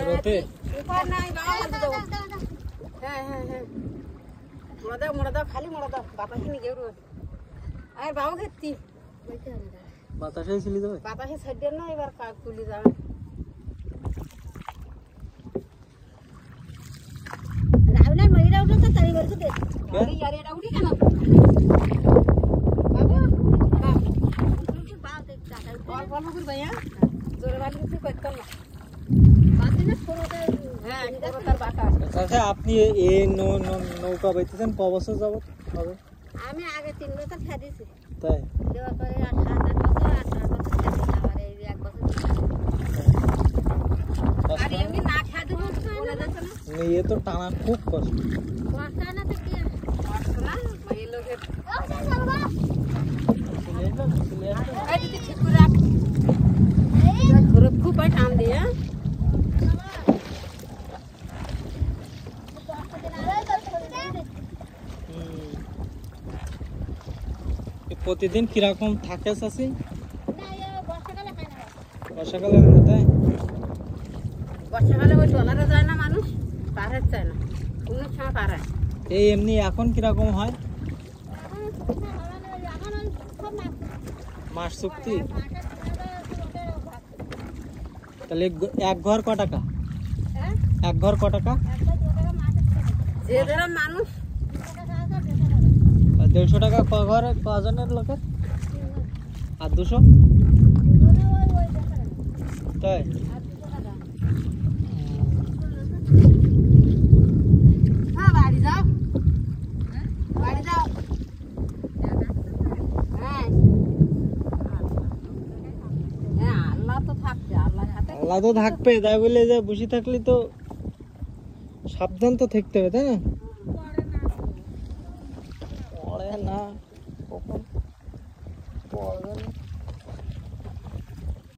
रोते ऊपर नहीं गाँव में दो है मोड़ा दो खाली मोड़ा दो बापा ही नहीं गेरू अरे बाबू खेती বাতাসে ছিলি তো बापा ही छड्डे ना एक बार काट तुली जाओ रावला महिला उठा तो तारी वर्ष दे अरे यार ये उठी क्या ना बाबू हां उनकी बात देख जाता है कौन हो भैया जोर वाली से कोई कर ना बात ना छोड़ो हां छोड़ो कर बाका আচ্ছা আপনি এই নৌকা বাইতেছেন ক বছর যাবত হবে আমি আগে 3 বছর ছাড়িছি তাই দেওয়া করে 8 বছর 8 বছর ছাড়িছি আবার এই এক বছর আর এমনি না খেয়ে দেবো বলে যাচ্ছে না নিয়ে তো টানা খুব কষ্ট কষ্ট না তো কি কষ্ট না এই লোকের এই দিদি ঠিক করে রাখ এই ঘরে খুব টান দিয়ে প্রতিদিন কিরকম থাকে চাষি বর্ষাকালে বর্ষাকালে না তাই বর্ষাকালে ওই টলারে যায় না মানুষ পার হতে চায় না কোনো সময় পার হয় এই এমনি এখন কিরকম হয় মাস চুক্তি তাহলে এক ঘর ক টাকা এক ঘর ক টাকা যে যারা মানুষ 150 টাকা ক ঘরে কজনের লোকের আর 200 তাই হ্যাঁ বাড়ি যাও বাড়ি যাও হ্যাঁ হ্যাঁ আল্লাহ তো থাকবে আল্লাহর হাতে আল্লাহ তো থাকবে তাই বলে যে বসে থাকলে তো সাবধান তো থাকতে হবে তাই না পড়ে না কখন পড়বে না